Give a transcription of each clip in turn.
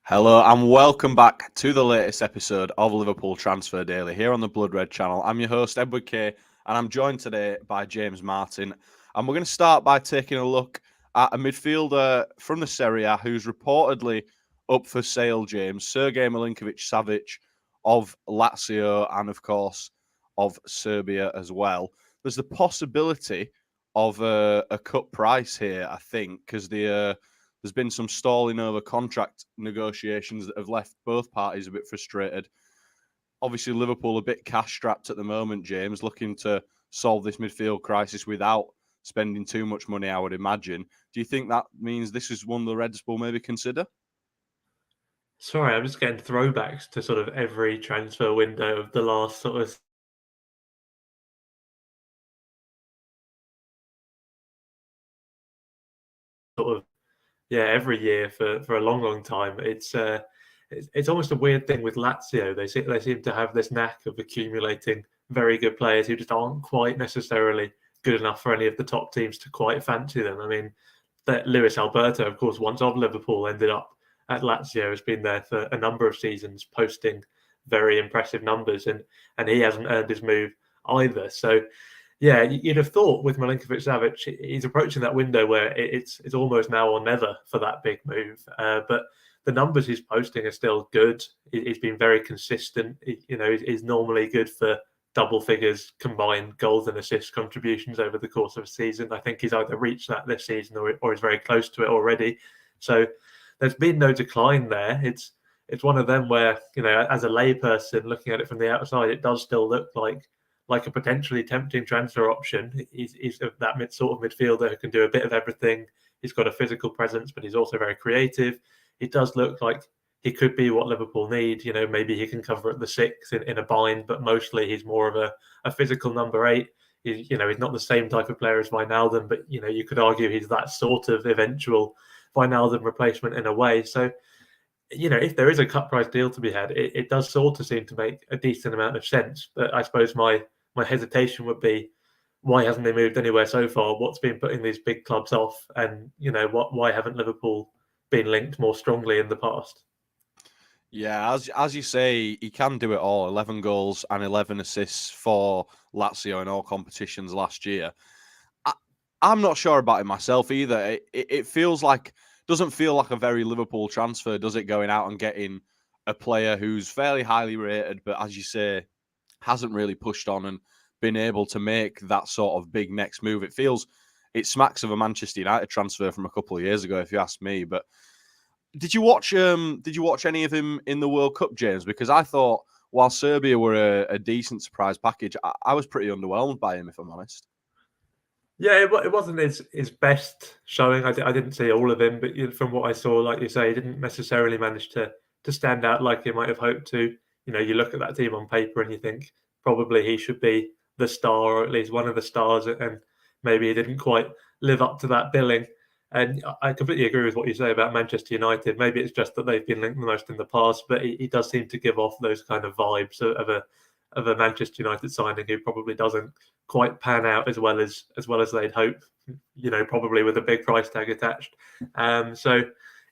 Hello and welcome back to the latest episode of Liverpool Transfer Daily here on the Blood Red channel. I'm your host, Edward Kay, and I'm joined today by James Martin. And we're going to start by taking a look at a midfielder from the Serie A who's reportedly up for sale, James. Sergej Milinkovic-Savic of Lazio and, of course, of Serbia as well. There's the possibility of a cut price here, I think, because there's been some stalling over contract negotiations that have left both parties a bit frustrated. Obviously, Liverpool a bit cash-strapped at the moment, James, looking to solve this midfield crisis without spending too much money, I would imagine. Do you think that means this is one the Reds will maybe consider? Sorry, I'm just getting throwbacks to sort of every transfer window of the last every year for a long time. It's almost a weird thing with Lazio. They seem to have this knack of accumulating very good players who just aren't quite necessarily good enough for any of the top teams to quite fancy them. I mean, that Luis Alberto, of course, once of Liverpool, ended up at Lazio, has been there for a number of seasons, posting very impressive numbers, and he hasn't earned his move either. So yeah, you'd have thought with Milinkovic-Savic, he's approaching that window where it's almost now or never for that big move. But the numbers he's posting are still good. He's been very consistent. He's normally good for double figures combined goals and assist contributions over the course of a season. I think he's either reached that this season or is very close to it already. So there's been no decline there. It's one of them where, as a layperson looking at it from the outside, it does still look like a potentially tempting transfer option. He's that sort of midfielder who can do a bit of everything. He's got a physical presence, but he's also very creative. He does look like he could be what Liverpool need. Maybe he can cover at the six in a bind, but mostly he's more of a physical number eight. He's not the same type of player as Wijnaldum, but you could argue he's that sort of eventual Wijnaldum replacement in a way. So if there is a cut price deal to be had, it does sort of seem to make a decent amount of sense. But I suppose my hesitation would be, why hasn't they moved anywhere so far? What's been putting these big clubs off? And why haven't Liverpool been linked more strongly in the past? Yeah, as you say, he can do it all. 11 goals and 11 assists for Lazio in all competitions last year. I'm not sure about it myself either. It feels like, doesn't feel like a very Liverpool transfer, does it, going out and getting a player who's fairly highly rated, but as you say, hasn't really pushed on and been able to make that sort of big next move. It smacks of a Manchester United transfer from a couple of years ago, if you ask me. But did you watch any of him in the World Cup, James? Because I thought, while Serbia were a decent surprise package, I was pretty underwhelmed by him, if I'm honest. Yeah, it wasn't his best showing. I didn't see all of him, but from what I saw, like you say, he didn't necessarily manage to stand out like he might have hoped to. You look at that team on paper and you think probably he should be the star, or at least one of the stars, and maybe he didn't quite live up to that billing. And I completely agree with what you say about Manchester United. Maybe it's just that they've been linked the most in the past, but he does seem to give off those kind of vibes of a Manchester United signing who probably doesn't quite pan out as well as they'd hope. Probably with a big price tag attached. So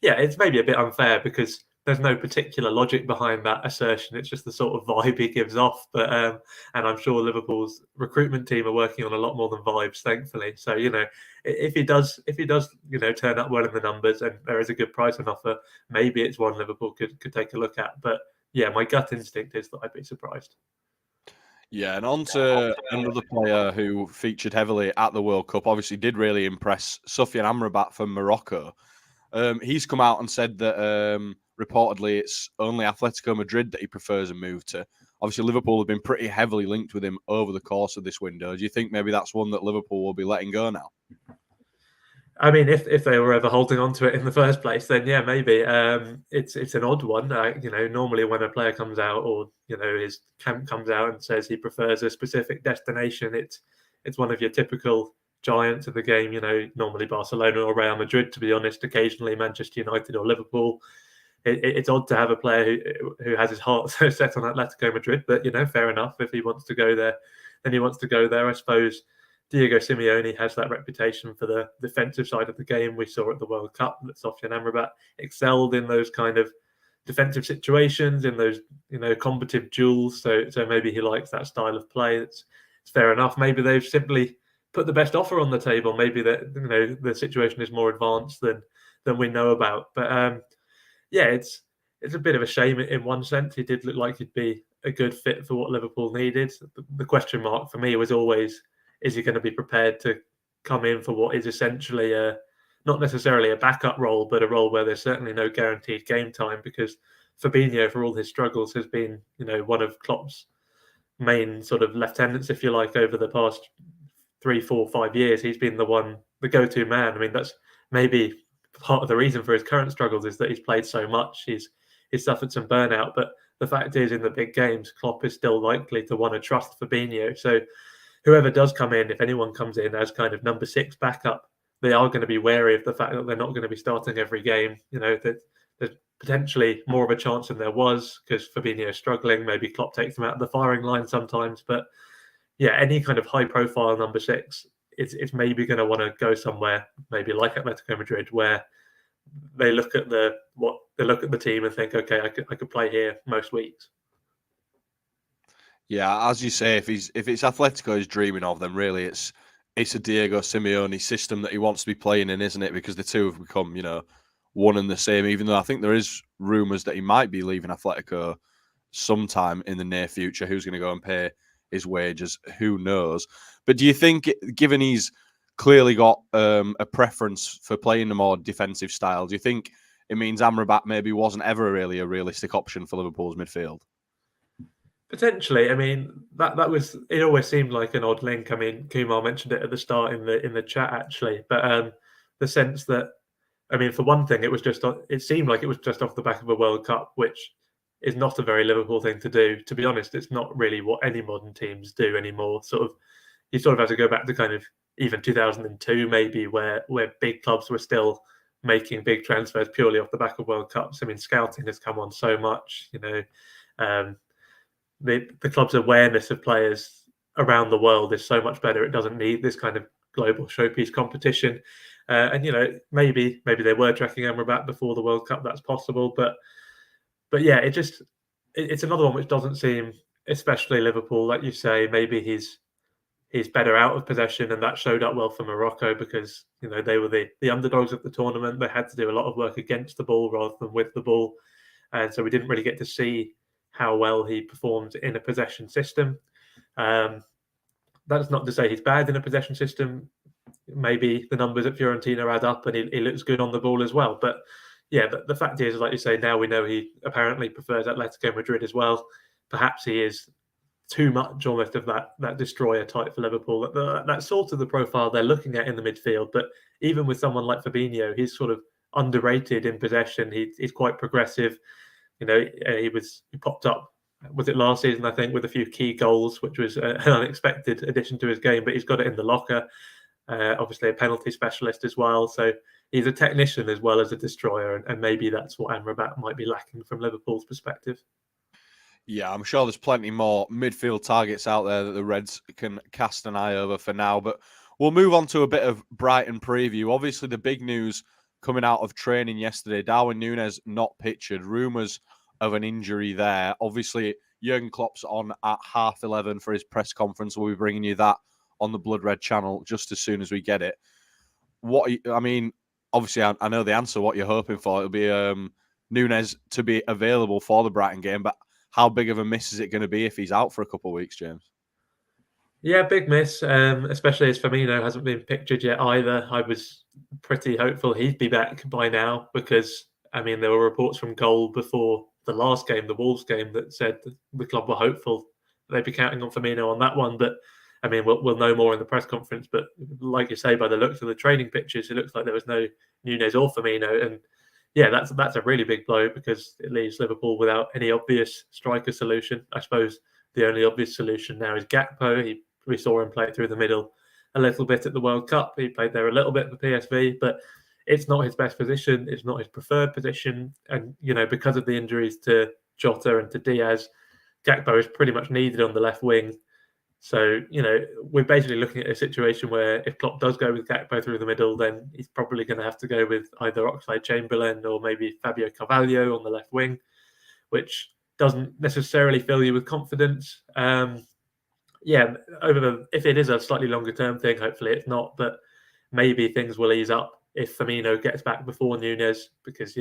yeah, it's maybe a bit unfair because there's no particular logic behind that assertion. It's just the sort of vibe he gives off. But and I'm sure Liverpool's recruitment team are working on a lot more than vibes, thankfully. So if he does turn up well in the numbers and there is a good price on offer, maybe it's one Liverpool could take a look at. But yeah, my gut instinct is that I'd be surprised. Yeah, and on to another player who featured heavily at the World Cup, obviously did really impress, Sofyan Amrabat from Morocco. He's come out and said that reportedly it's only Atletico Madrid that he prefers a move to. Obviously, Liverpool have been pretty heavily linked with him over the course of this window. Do you think maybe that's one that Liverpool will be letting go now? I mean, if they were ever holding on to it in the first place, then yeah, maybe. It's an odd one. Normally when a player comes out, or his camp comes out and says he prefers a specific destination, it's one of your typical giants of the game. Normally Barcelona or Real Madrid, to be honest. Occasionally Manchester United or Liverpool. It's odd to have a player who has his heart so set on Atletico Madrid, but fair enough. If he wants to go there, then he wants to go there. I suppose Diego Simeone has that reputation for the defensive side of the game. We saw at the World Cup that Sofyan Amrabat excelled in those kind of defensive situations, in those combative duels. So maybe he likes that style of play. It's fair enough. Maybe they've simply put the best offer on the table. Maybe that the situation is more advanced than we know about. But it's a bit of a shame in one sense. He did look like he'd be a good fit for what Liverpool needed. The question mark for me was always, is he going to be prepared to come in for what is essentially not necessarily a backup role, but a role where there's certainly no guaranteed game time, because Fabinho, for all his struggles, has been, one of Klopp's main sort of lieutenants, if you like, over the past 3, 4, 5 years. He's been the go-to man. I mean, that's maybe part of the reason for his current struggles, is that he's played so much. He's suffered some burnout, but the fact is, in the big games, Klopp is still likely to want to trust Fabinho. So whoever does come in, if anyone comes in as kind of number 6 backup, they are going to be wary of the fact that they're not going to be starting every game. That there's potentially more of a chance than there was, because Fabinho is struggling. Maybe Klopp takes him out of the firing line sometimes. But yeah, any kind of high-profile number 6, it's maybe going to want to go somewhere, maybe like Atletico Madrid, where they look at the team and think, okay, I could play here most weeks. Yeah, as you say, if it's Atletico he's dreaming of, then really it's a Diego Simeone system that he wants to be playing in, isn't it? Because the two have become, one and the same, even though I think there is rumours that he might be leaving Atletico sometime in the near future. Who's going to go and pay his wages? Who knows? But do you think, given he's clearly got a preference for playing a more defensive style, do you think it means Amrabat maybe wasn't ever really a realistic option for Liverpool's midfield? Potentially. I mean, that was, it always seemed like an odd link. I mean, Kumar mentioned it at the start in the chat, actually, but the sense that, I mean, for one thing, it seemed like it was just off the back of a World Cup, which is not a very Liverpool thing to do. To be honest, it's not really what any modern teams do anymore. You sort of have to go back to kind of even 2002, maybe, where big clubs were still making big transfers purely off the back of World Cups. I mean, scouting has come on so much, the club's awareness of players around the world is so much better. It doesn't need this kind of global showpiece competition. And maybe they were tracking Amrabat before the World Cup. That's possible, but yeah, it's another one which doesn't seem especially Liverpool. Like you say, maybe he's better out of possession, and that showed up well for Morocco, because they were the underdogs of the tournament. They had to do a lot of work against the ball rather than with the ball, and so we didn't really get to see how well he performed in a possession system. That's not to say he's bad in a possession system. Maybe the numbers at Fiorentina add up and he looks good on the ball as well. But yeah, the fact is, like you say, now we know he apparently prefers Atletico Madrid as well. Perhaps he is too much almost of that destroyer type for Liverpool. That's sort of the profile they're looking at in the midfield. But even with someone like Fabinho, he's sort of underrated in possession. He's quite progressive. He popped up, was it last season, I think, with a few key goals, which was an unexpected addition to his game, but he's got it in the locker. Obviously a penalty specialist as well. So he's a technician as well as a destroyer, and maybe that's what Amrabat might be lacking from Liverpool's perspective. Yeah, I'm sure there's plenty more midfield targets out there that the Reds can cast an eye over for now. But we'll move on to a bit of Brighton preview. Obviously, the big news coming out of training yesterday, Darwin Núñez not pictured. Rumours of an injury there. Obviously, Jurgen Klopp's on at 11:30 for his press conference. We'll be bringing you that on the Blood Red channel just as soon as we get it. Obviously, I know the answer, what you're hoping for. It'll be Núñez to be available for the Brighton game, but how big of a miss is it going to be if he's out for a couple of weeks, James? Yeah, big miss, especially as Firmino hasn't been pictured yet either. I was pretty hopeful he'd be back by now, because, I mean, there were reports from Goal before the last game, the Wolves game, that said the club were hopeful they'd be counting on Firmino on that one. But, I mean, we'll know more in the press conference. But like you say, by the looks of the training pictures, it looks like there was no Núñez or Firmino. And yeah, that's a really big blow, because it leaves Liverpool without any obvious striker solution. I suppose the only obvious solution now is Gakpo. We saw him play through the middle a little bit at the World Cup. He played there a little bit for PSV, but it's not his best position. It's not his preferred position. And, because of the injuries to Jota and to Diaz, Gakpo is pretty much needed on the left wing. So, we're basically looking at a situation where if Klopp does go with Gakpo through the middle, then he's probably going to have to go with either Oxlade-Chamberlain or maybe Fabio Carvalho on the left wing, which doesn't necessarily fill you with confidence. If it is a slightly longer term thing, hopefully it's not, but maybe things will ease up if Firmino gets back before Nunes, because,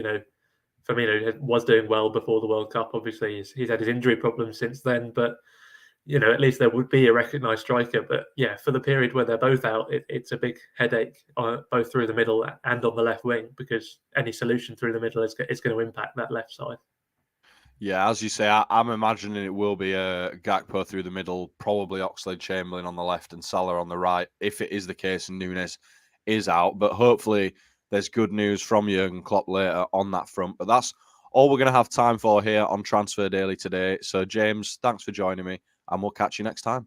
Firmino was doing well before the World Cup. Obviously, he's had his injury problems since then, but at least there would be a recognised striker. But yeah, for the period where they're both out, it's a big headache, both through the middle and on the left wing, because any solution through the middle is going to impact that left side. Yeah, as you say, I'm imagining it will be a Gakpo through the middle, probably Oxlade-Chamberlain on the left and Salah on the right, if it is the case and Nunes is out. But hopefully there's good news from Jurgen Klopp later on that front. But that's all we're going to have time for here on Transfer Daily today. So, James, thanks for joining me, and we'll catch you next time.